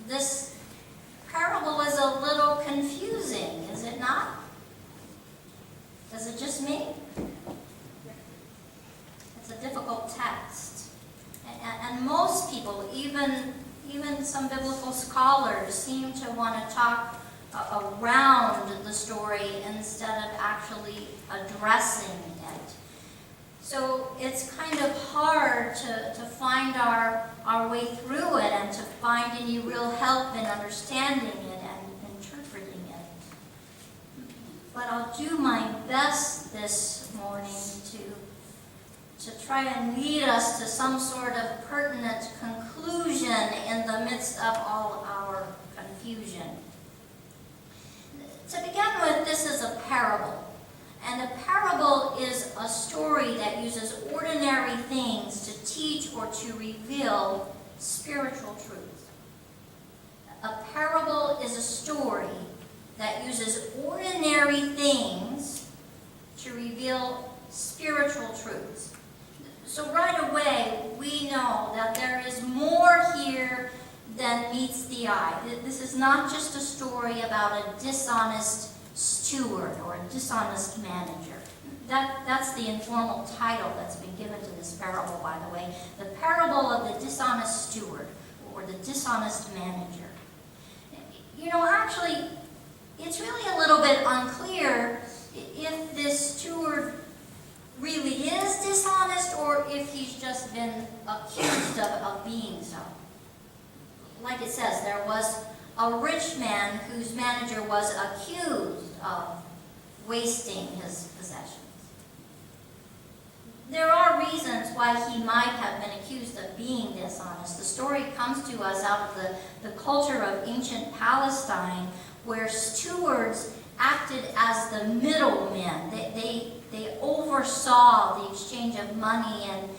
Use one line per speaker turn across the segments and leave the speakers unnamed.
this parable is a little confusing, is it not? Is it just me? It's a difficult text. And most people, even some biblical scholars, seem to want to talk around the story instead of actually addressing it. So it's kind of hard to find our way through it and to find any real help in understanding it and interpreting it. But I'll do my best this morning to try and lead us to some sort of pertinent conclusion in the midst of all our confusion. To begin with, this is a parable. And a parable is a story that uses ordinary things to teach or to reveal spiritual truth. A parable is a story that uses ordinary things to reveal spiritual truths. So right away, we know that there is more here than meets the eye. This is not just a story about a dishonest steward or a dishonest manager. That's the informal title that's been given to this parable, by the way. The parable of the dishonest steward or the dishonest manager. You know, actually, it's really a little bit unclear if this steward really is dishonest or if he's just been accused of being so. Like it says, there was a rich man whose manager was accused of wasting his possessions. There are reasons why he might have been accused of being dishonest. The story comes to us out of the culture of ancient Palestine, where stewards acted as the middlemen. They oversaw the exchange of money and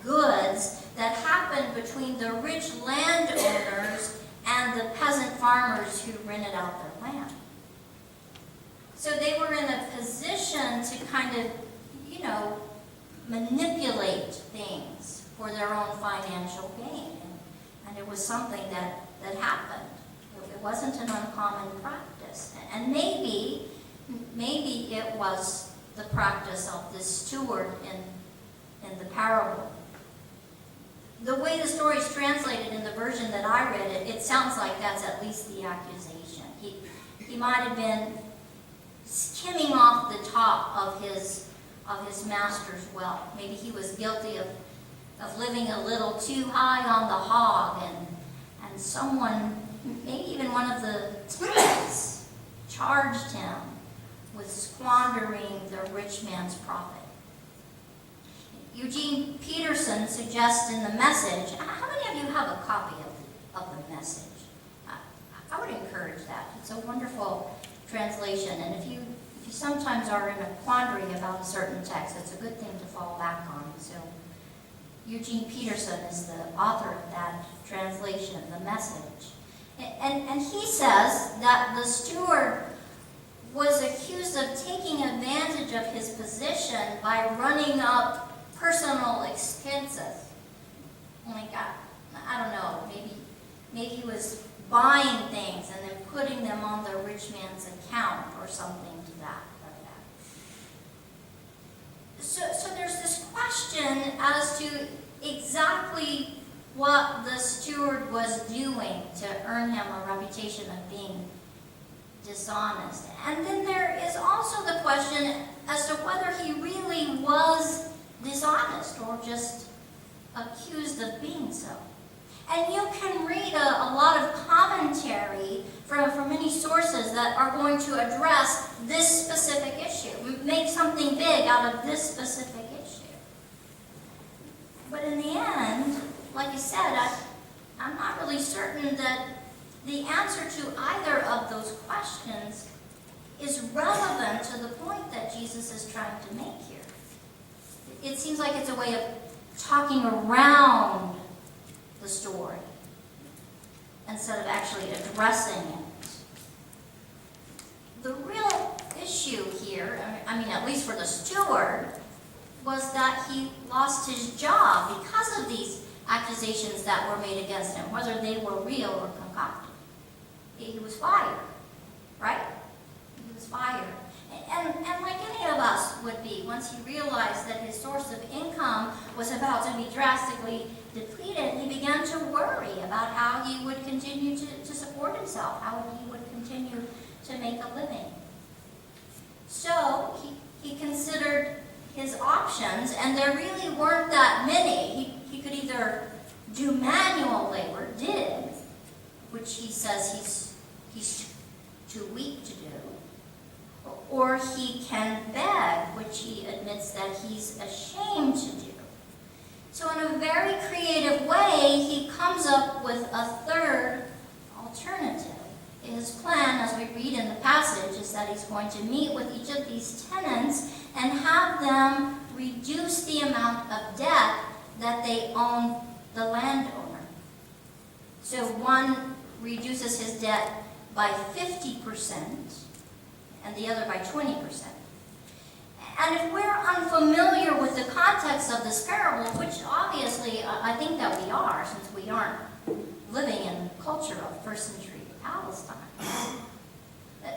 goods that happened between the rich landowners and the peasant farmers who rented out their land. So they were in a position to kind of, manipulate things for their own financial gain. And it was something that happened. It wasn't an uncommon practice. And maybe it was the practice of this steward in the parable. The way the story is translated in the version that I read it sounds like that's at least the accusation. He might have been skimming off the top of his master's wealth. Maybe he was guilty of living a little too high on the hog, and someone, maybe even one of the tenants, charged him with squandering the rich man's profit. Eugene Peterson suggests in the Message, how many of you have a copy of the Message? I would encourage that. It's a wonderful translation, and if you sometimes are in a quandary about a certain text, it's a good thing to fall back on. So Eugene Peterson is the author of that translation, the Message. And he says that the steward was accused of taking advantage of his position by running up personal expenses. I don't know, maybe he was buying things and then putting them on the rich man's account or something to that effect. So there's this question as to exactly what the steward was doing to earn him a reputation of being dishonest. And then there is also the question as to whether he really was dishonest or just accused of being so. And you can read a lot of commentary from many sources that are going to address this specific issue, make something big out of this specific issue. But in the end, like I said, I'm not really certain that the answer to either of those questions is relevant to the point that Jesus is trying to make here. It seems like it's a way of talking around the story instead of actually addressing it. The real issue here, at least for the steward, was that he lost his job because of these accusations that were made against him, whether they were real or concocted. he was fired, right? He was fired. And like any of us would be, once he realized that his source of income was about to be drastically depleted, he began to worry about how he would continue to support himself, how he would continue to make a living. So he considered his options, and there really weren't that many. He could either do manual labor, which he says he's too weak to do, or he can beg, which he admits that he's ashamed to do. So in a very creative way, he comes up with a third alternative. His plan, as we read in the passage, is that he's going to meet with each of these tenants and have them reduce the amount of debt that they own the landowner. So one reduces his debt by 50% and the other by 20%. And if we're unfamiliar with the context of this parable, which obviously I think that we are, since we aren't living in the culture of first century Palestine,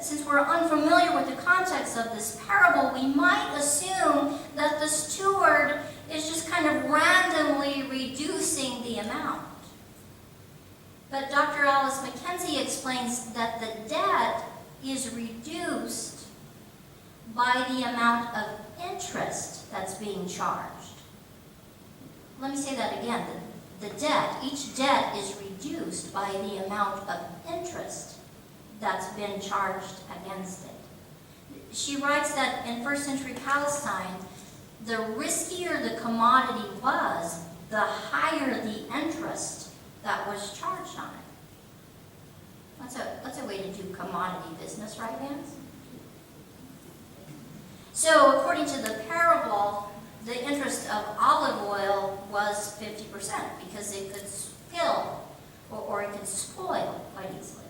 since we're unfamiliar with the context of this parable, we might assume that the steward is just kind of randomly reducing the amount. But Dr. Alice Mackenzie explains that the debt is reduced by the amount of interest that's being charged. Let me say that again. Each debt is reduced by the amount of interest that's been charged against it. She writes that in first century Palestine, the riskier the commodity was, the higher the interest that was charged on it. That's a way to do commodity business, right, Vance? So according to the parable, the interest of olive oil was 50% because it could spill or it could spoil quite easily.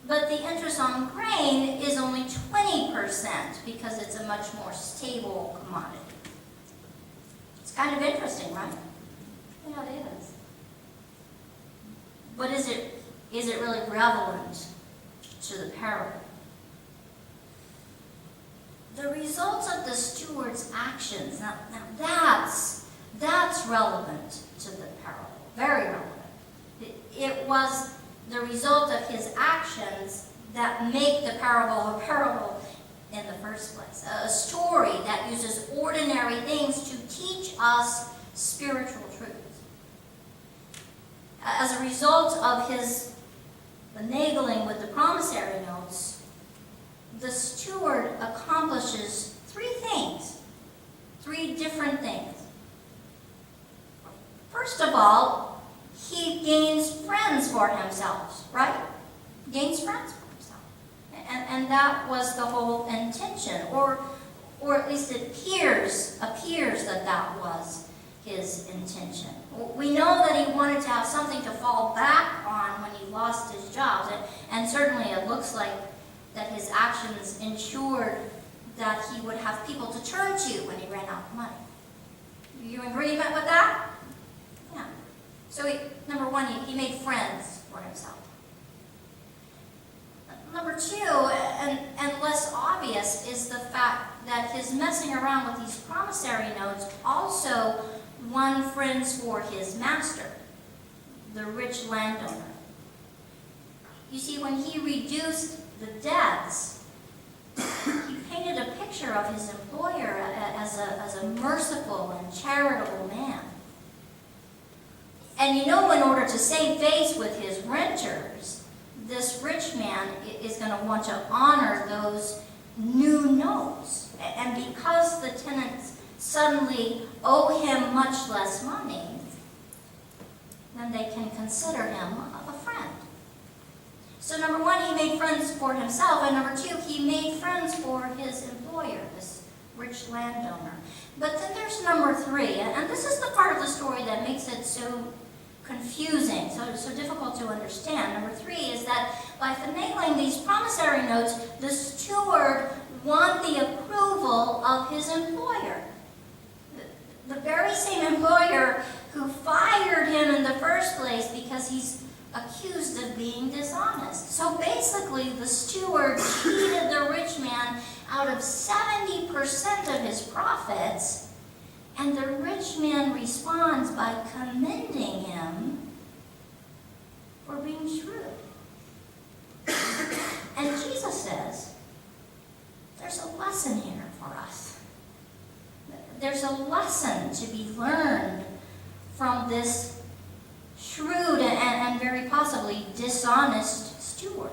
But the interest on grain is only 20% because it's a much more stable commodity. It's kind of interesting, right? Yeah, it is. But is it really relevant to the parable? The results of the steward's actions, now that's relevant to the parable, very relevant. It was the result of his actions that make the parable a parable in the first place. A story that uses ordinary things to teach us spiritual truths. As a result of his finagling with the promissory notes, the steward accomplishes three different things. First of all, he gains friends for himself, right? Gains friends for himself. And that was the whole intention, or at least it appears that was his intention. We know that he wanted to have something to fall back on when he lost his jobs, and certainly it looks like that his actions ensured that he would have people to turn to when he ran out of money. You in agreement with that? Yeah. So number one, he made friends for himself. Number two, and less obvious, is the fact that his messing around with these promissory notes also won friends for his master, the rich landowner. You see, when he reduced the debts, he painted a picture of his employer as a merciful and charitable man. And in order to save face with his renters, this rich man is going to want to honor those new notes. And because the tenants suddenly owe him much less money, then they can consider him a friend. So number one, he made friends for himself, and number two, he made friends for his employer, this rich landowner. But then there's number three, and this is the part of the story that makes it so confusing, so difficult to understand. Number three is that by finagling these promissory notes, the steward won the approval of his employer. The very same employer who fired him in the first place because he's accused of being dishonest. So basically, the steward cheated the rich man out of 70% of his profits, and the rich man responds by commending him for being shrewd. And Jesus says, there's a lesson here for us. There's a lesson to be learned from this shrewd and very possibly dishonest steward.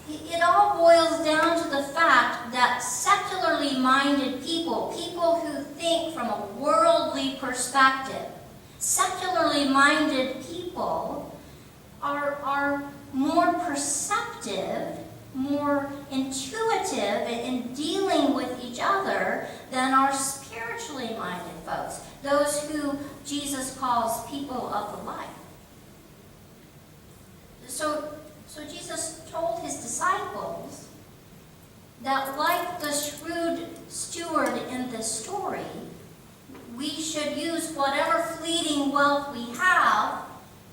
It all boils down to the fact that secularly minded people who think from a worldly perspective, secularly minded people are more perceptive, more intuitive in dealing with each other than our spiritually minded folks, those who Jesus calls people of the light. So Jesus told his disciples that like the shrewd steward in this story, we should use whatever fleeting wealth we have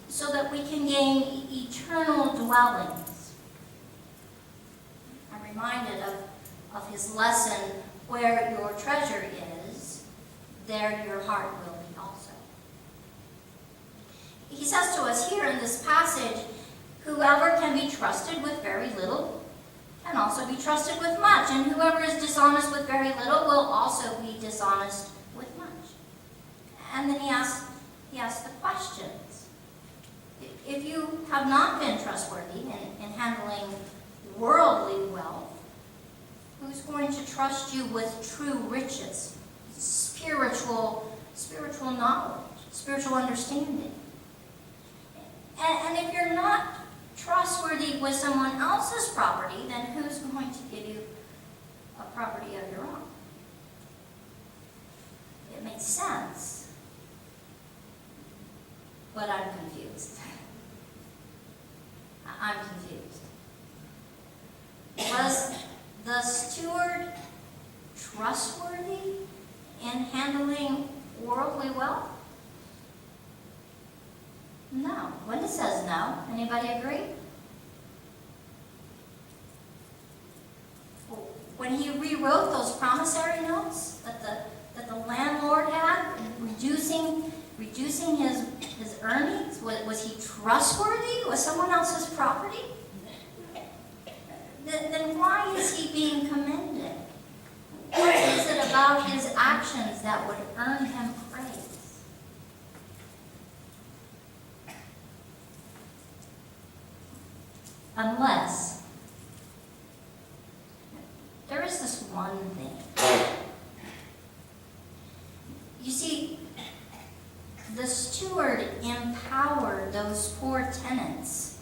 so that we can gain eternal dwellings. I'm reminded of his lesson, where your treasure is, there your heart will be also. He says to us here in this passage, whoever can be trusted with very little can also be trusted with much, and whoever is dishonest with very little will also be dishonest with much. And then he asks the questions. If you have not been trustworthy in handling worldly wealth, who's going to trust you with true riches, spiritual knowledge, spiritual understanding? And if you're not trustworthy with someone else's property, then who's going to give you a property of your own? It makes sense, but I'm confused. I'm confused. Was the steward trustworthy in handling worldly wealth? No. Linda says no. Anybody agree? When he rewrote those promissory notes that the landlord had, reducing his earnings, was he trustworthy with someone else's property? Then why is he being commended? What is it about his actions that would earn him praise? Unless there is this one thing. You see, the steward empowered those poor tenants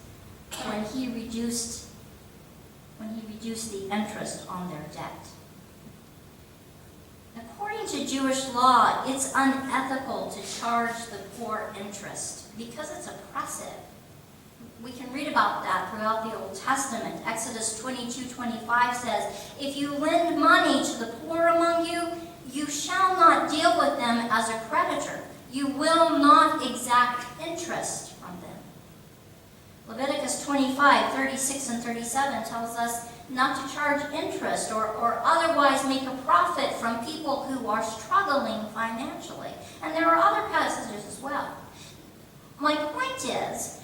when he reduced the interest on their debt. According to Jewish law, it's unethical to charge the poor interest because it's oppressive. We can read about that throughout the Old Testament. Exodus 22:25 says, "If you lend money to the poor among you, you shall not deal with them as a creditor. You will not exact interest from them." Leviticus 25:36 and 37 tells us not to charge interest or otherwise make a profit from people who are struggling financially. And there are other passages as well. My point is,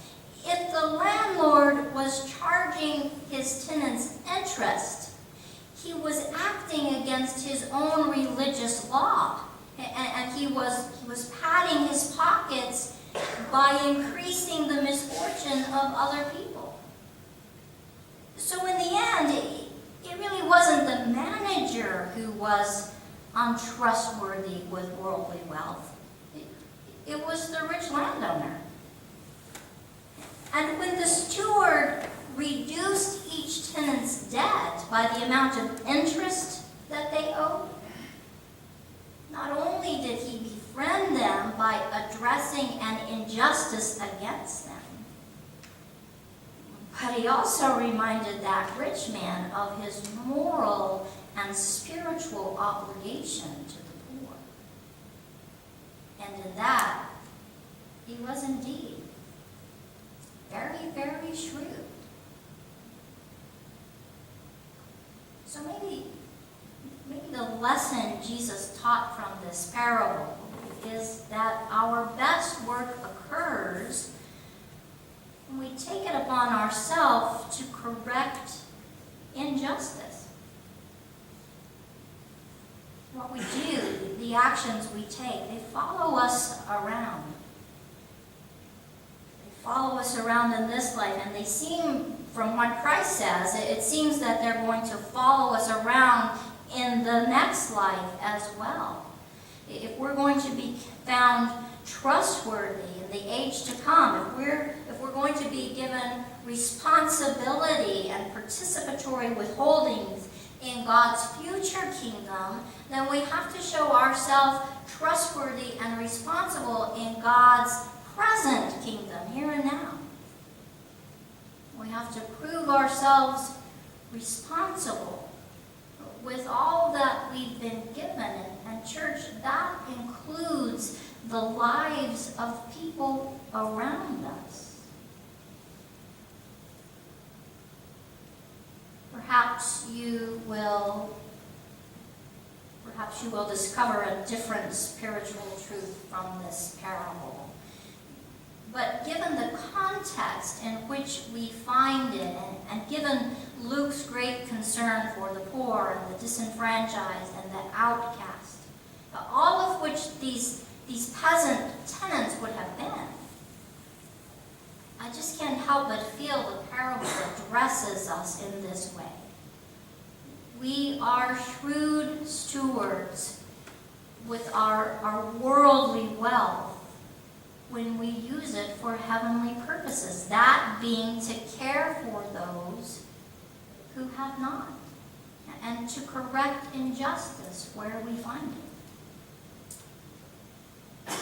if the landlord was charging his tenants interest, he was acting against his own religious law. And he was padding his pockets by increasing the misfortune of other people. So in the end, it really wasn't the manager who was untrustworthy with worldly wealth. It was the rich landowner. And when the steward reduced each tenant's debt by the amount of interest that they owed, not only did he befriend them by addressing an injustice against them, but he also reminded that rich man of his moral and spiritual obligation to the poor. And in that, He was indeed very, very shrewd. So maybe the lesson Jesus taught from this parable is that our best work occurs when we take it upon ourselves to correct injustice. What we do, the actions we take, they follow us around. They follow us around in this life, and they seem, from what Christ says, it seems that they're going to follow us around in the next life as well. If we're going to be found trustworthy in the age to come, if we're going to be given responsibility and participatory withholdings in God's future kingdom, then we have to show ourselves trustworthy and responsible in God's present kingdom, here and now. We have to prove ourselves responsible with all that we've been given. And church, that includes the lives of people around us. Perhaps you will discover a different spiritual truth from this parable. But given the context in which we find it, and given Luke's great concern for the poor and the disenfranchised and the outcast, all of which these peasant tenants would have been, I just can't help but feel the parable addresses us in this way. We are shrewd stewards with our worldly wealth when we use it for heavenly purposes, that being to care for those who have not, and to correct injustice where we find it.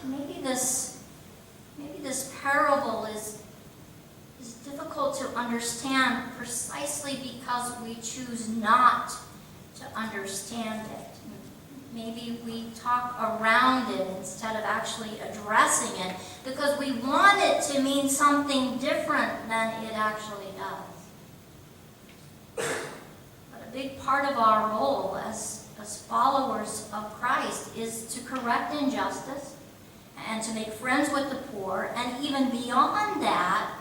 Maybe this parable is difficult to understand precisely because we choose not to understand it. Maybe we talk around it instead of actually addressing it because we want it to mean something different than it actually does. But a big part of our role as followers of Christ is to correct injustice and to make friends with the poor, and even beyond that,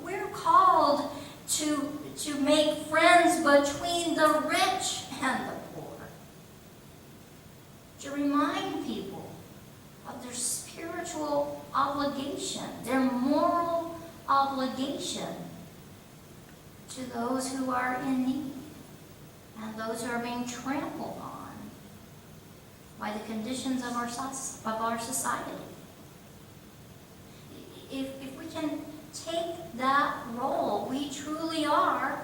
we're called to make friends between the rich and the poor. To remind people of their spiritual obligation, their moral obligation to those who are in need and those who are being trampled on by the conditions of our society. If we can take that role, we truly are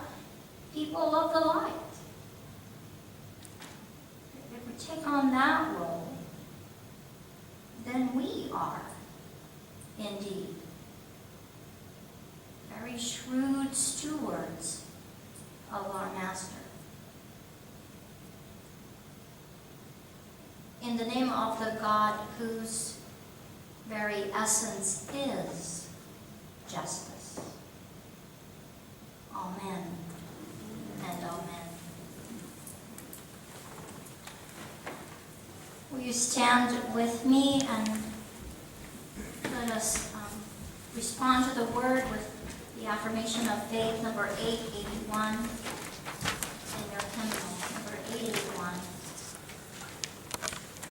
people of the light. If we take on that role, then we are indeed very shrewd stewards of our Master. In the name of the God whose very essence is justice. Amen and amen. Will you stand with me and let us respond to the word with the affirmation of faith, number 881.